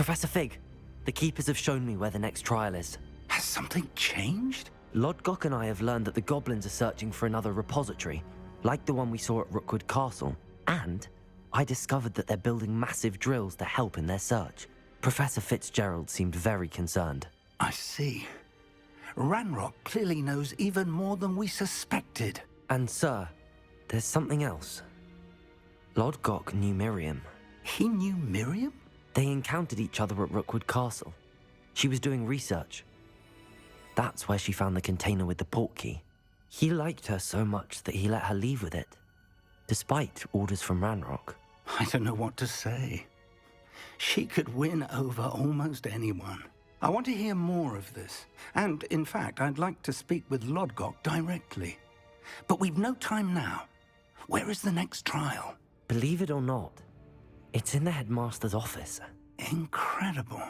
Professor Fig, the Keepers have shown me where the next trial is. Has something changed? Lodgok and I have learned that the goblins are searching for another repository, like the one we saw at Rookwood Castle. And I discovered that they're building massive drills to help in their search. Professor Fitzgerald seemed very concerned. I see. Ranrock clearly knows even more than we suspected. And sir, there's something else. Lodgok knew Miriam. He knew Miriam? They encountered each other at Rookwood Castle. She was doing research. That's where she found the container with the portkey. He liked her so much that he let her leave with it, despite orders from Ranrock. I don't know what to say. She could win over almost anyone. I want to hear more of this. And, in fact, I'd like to speak with Lodgok directly. But we've no time now. Where is the next trial? Believe it or not, it's in the Headmaster's office. Incredible.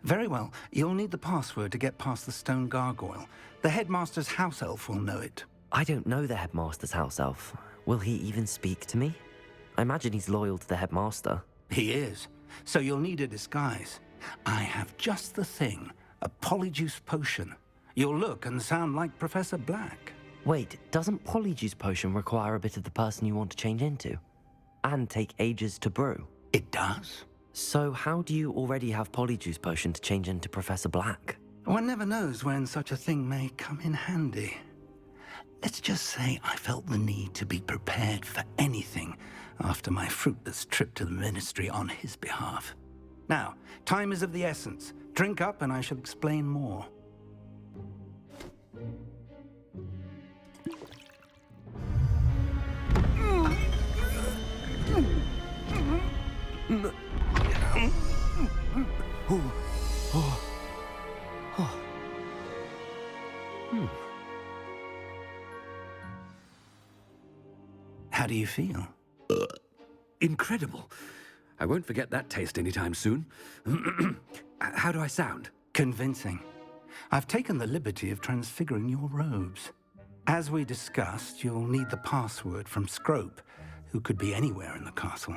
Very well, you'll need the password to get past the stone gargoyle. The Headmaster's house elf will know it. I don't know the Headmaster's house elf. Will he even speak to me? I imagine he's loyal to the Headmaster. He is. So you'll need a disguise. I have just the thing, a polyjuice potion. You'll look and sound like Professor Black. Wait, doesn't Polyjuice Potion require a bit of the person you want to change into? And take ages to brew? It does. So how do you already have Polyjuice Potion to change into Professor Black? One never knows when such a thing may come in handy. Let's just say I felt the need to be prepared for anything after my fruitless trip to the Ministry on his behalf. Now, time is of the essence. Drink up and I shall explain more. How do you feel? Incredible. I won't forget that taste anytime soon. How do I sound? Convincing. I've taken the liberty of transfiguring your robes. As we discussed, you'll need the password from Scrope, who could be anywhere in the castle.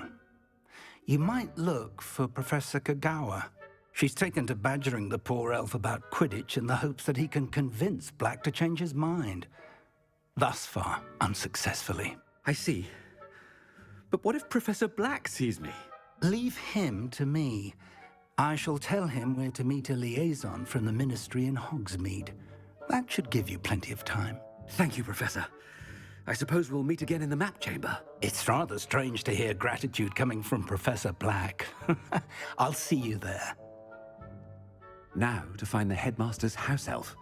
You might look for Professor Kagawa. She's taken to badgering the poor elf about Quidditch in the hopes that he can convince Black to change his mind. Thus far, unsuccessfully. I see. But what if Professor Black sees me? Leave him to me. I shall tell him where to meet a liaison from the Ministry in Hogsmeade. That should give you plenty of time. Thank you, Professor. I suppose we'll meet again in the map chamber. It's rather strange to hear gratitude coming from Professor Black. I'll see you there. Now to find the Headmaster's house elf.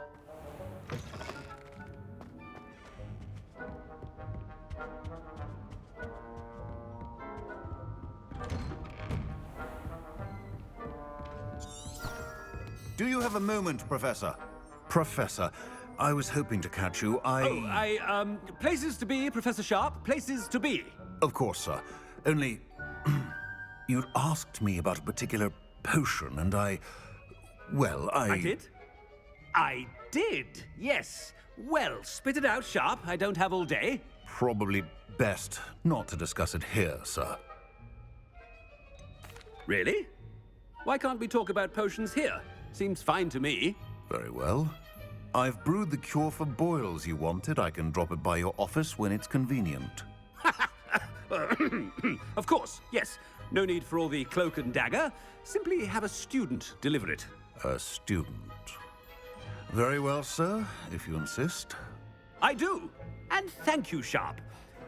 Do you have a moment, Professor? Professor, I was hoping to catch you. Places to be, Professor Sharp. Places to be. Of course, sir. Only, you'd asked me about a particular potion, and well, I did? I did, yes. Well, spit it out, Sharp. I don't have all day. Probably best not to discuss it here, sir. Really? Why can't we talk about potions here? Seems fine to me. Very well. I've brewed the cure for boils you wanted. I can drop it by your office when it's convenient. Of course, yes. No need for all the cloak and dagger. Simply have a student deliver it. A student. Very well, sir, if you insist. I do. And thank you, Sharp.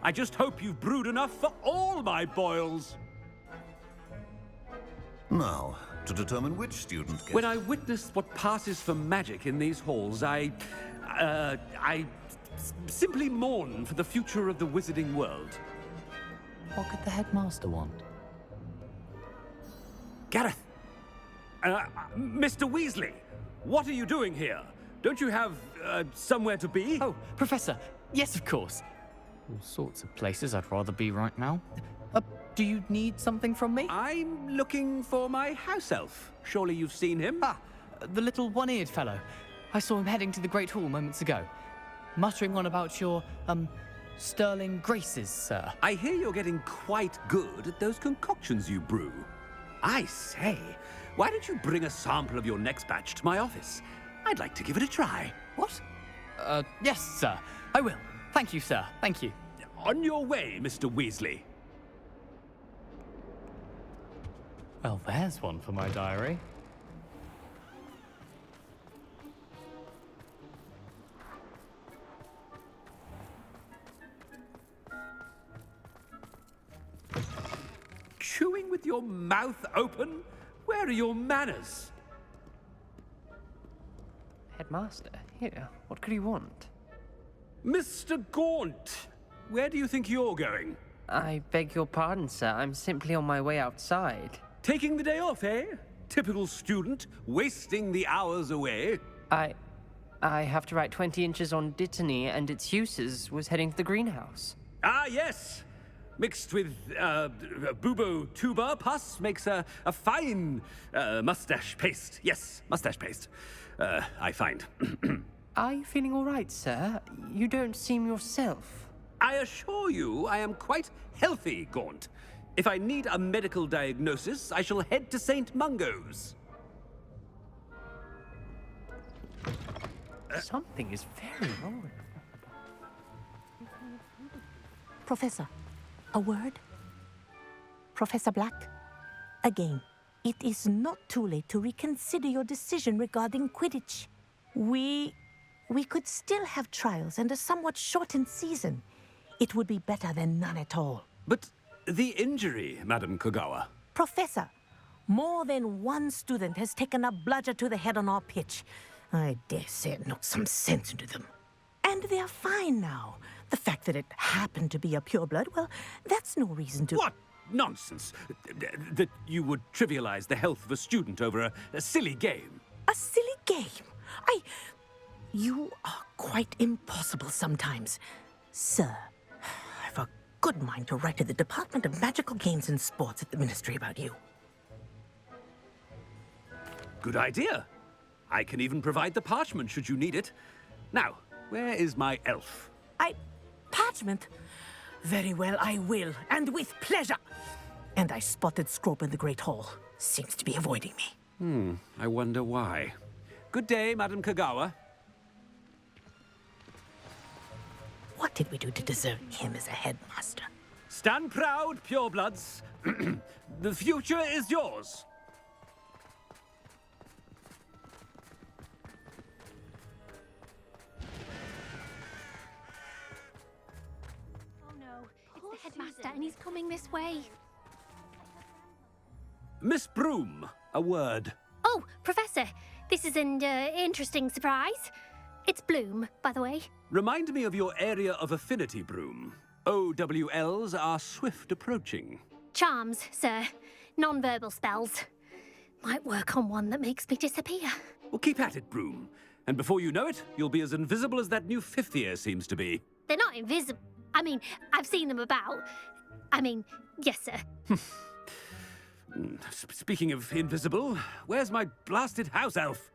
I just hope you've brewed enough for all my boils. Now, to determine which student gets... When I witnessed what passes for magic in these halls, I simply mourn for the future of the wizarding world. What could the Headmaster want? Gareth! Mr. Weasley, what are you doing here? Don't you have, somewhere to be? Oh, Professor, yes, of course. All sorts of places I'd rather be right now. Do you need something from me? I'm looking for my house elf. Surely you've seen him? Ah, the little one-eared fellow. I saw him heading to the Great Hall moments ago, muttering on about your, sterling graces, sir. I hear you're getting quite good at those concoctions you brew. I say, why don't you bring a sample of your next batch to my office? I'd like to give it a try. What? Yes, sir. I will. Thank you, sir. Thank you. On your way, Mr. Weasley. Well, there's one for my diary. Chewing with your mouth open? Where are your manners? Headmaster, here, what could he want? Mr. Gaunt, where do you think you're going? I beg your pardon, sir. I'm simply on my way outside. Taking the day off, eh? Typical student, wasting the hours away. I have to write 20 inches on Dittany and its uses. Was heading to the greenhouse. Ah, yes. Mixed with bubo tuber pus makes a fine mustache paste. Yes, mustache paste. I find. Are you feeling all right, sir? You don't seem yourself. I assure you I am quite healthy, Gaunt. If I need a medical diagnosis, I shall head to St. Mungo's. Something is very wrong. Professor, a word? Professor Black? Again, it is not too late to reconsider your decision regarding Quidditch. We could still have trials and a somewhat shortened season. It would be better than none at all. But the injury, Madam Kogawa. Professor, more than one student has taken a bludger to the head on our pitch. I dare say it knocked some sense into them. And they are fine now. The fact that it happened to be a pureblood, well, that's no reason to... What nonsense! That you would trivialize the health of a student over a silly game. A silly game? You are quite impossible sometimes. Sir, I've a good mind to write to the Department of Magical Games and Sports at the Ministry about you. Good idea. I can even provide the parchment should you need it. Now, where is my elf? Parchment? Very well, I will, and with pleasure. And I spotted Scrope in the Great Hall. Seems to be avoiding me. I wonder why. Good day, Madam Kogawa. What did we do to deserve him as a headmaster? Stand proud, purebloods. The future is yours. Oh no, it's the headmaster and he's coming this way. Miss Broom, a word. Oh, Professor, this is an interesting surprise. It's Bloom, by the way. Remind me of your area of affinity, Broom. OWLs are swift approaching. Charms, sir. Non-verbal spells. Might work on one that makes me disappear. Well, keep at it, Broom. And before you know it, you'll be as invisible as that new fifth year seems to be. They're not invisible. I mean, I've seen them about. Yes, sir. Speaking of invisible, where's my blasted house elf?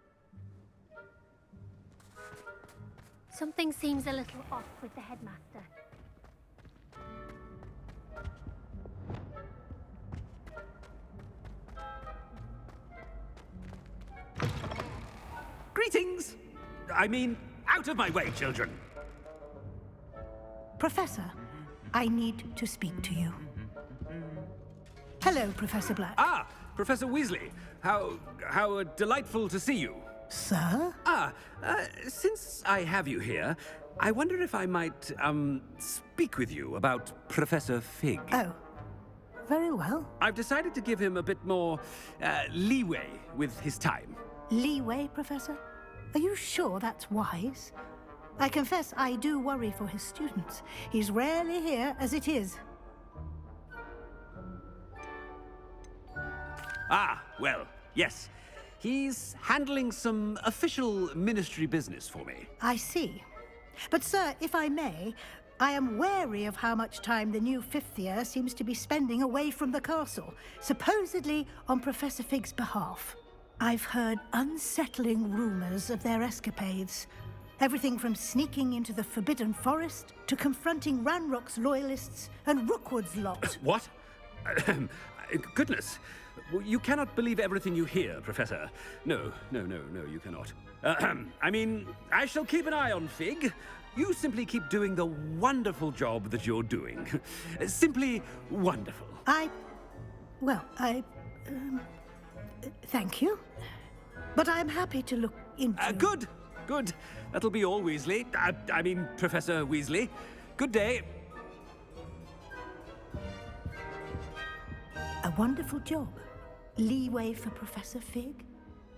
Something seems a little off with the headmaster. Greetings! I mean, out of my way, children! Professor, I need to speak to you. Hello, Professor Black. Ah, Professor Weasley. How delightful to see you. Sir? Since I have you here, I wonder if I might, speak with you about Professor Fig. Oh, very well. I've decided to give him a bit more, leeway with his time. Leeway, Professor? Are you sure that's wise? I confess I do worry for his students. He's rarely here as it is. Ah, well, yes. He's handling some official ministry business for me. I see. But, sir, if I may, I am wary of how much time the new fifth year seems to be spending away from the castle, supposedly on Professor Fig's behalf. I've heard unsettling rumors of their escapades. Everything from sneaking into the Forbidden Forest to confronting Ranrock's loyalists and Rookwood's lot. What? Goodness. Well, you cannot believe everything you hear, Professor. No, you cannot. I mean, I shall keep an eye on Fig. You simply keep doing the wonderful job that you're doing. Simply wonderful. Thank you. But I'm happy to look into... Good. That'll be all, Weasley. I mean, Professor Weasley. Good day. A wonderful job. Leeway for Professor Fig?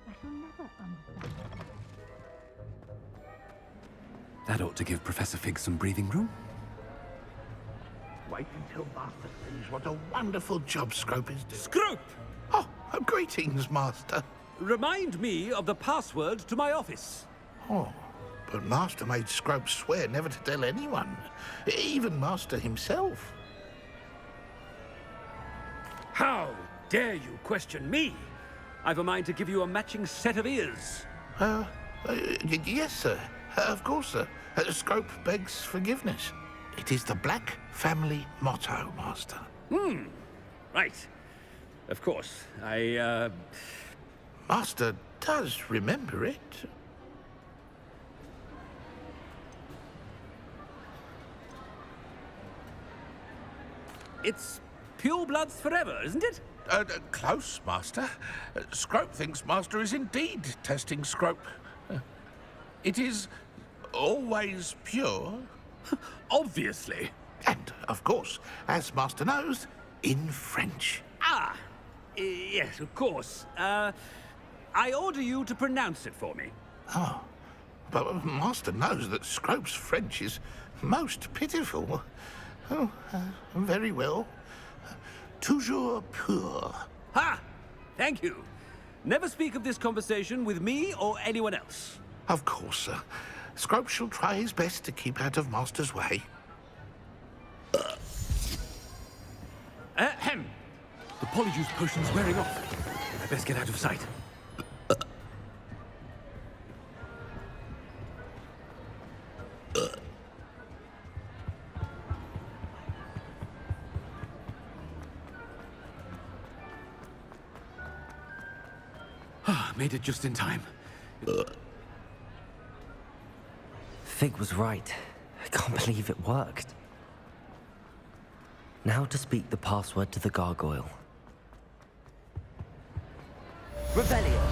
I shall never understand. That ought to give Professor Fig some breathing room. Wait until Master sees what a wonderful job Scrope is doing. Scrope! Oh, greetings, Master. Remind me of the password to my office. Oh, but Master made Scrope swear never to tell anyone, even Master himself. How dare you question me? I've a mind to give you a matching set of ears. Yes, sir. Of course, sir. Scrope begs forgiveness. It is the Black family motto, Master. Right. Of course. Master does remember it. It's pure bloods forever, isn't it? Close, Master. Scrope thinks Master is indeed testing Scrope. It is always pure. Obviously. And, of course, as Master knows, in French. Yes, of course. I order you to pronounce it for me. Oh, but Master knows that Scrope's French is most pitiful. Oh, very well. Toujours pur. Ha! Thank you. Never speak of this conversation with me or anyone else. Of course, sir. Scrope shall try his best to keep out of Master's way. Ahem. The polyjuice potion's wearing off. I best get out of sight. Made it just in time. Fig was right. I can't believe it worked. Now to speak the password to the gargoyle. Revelio.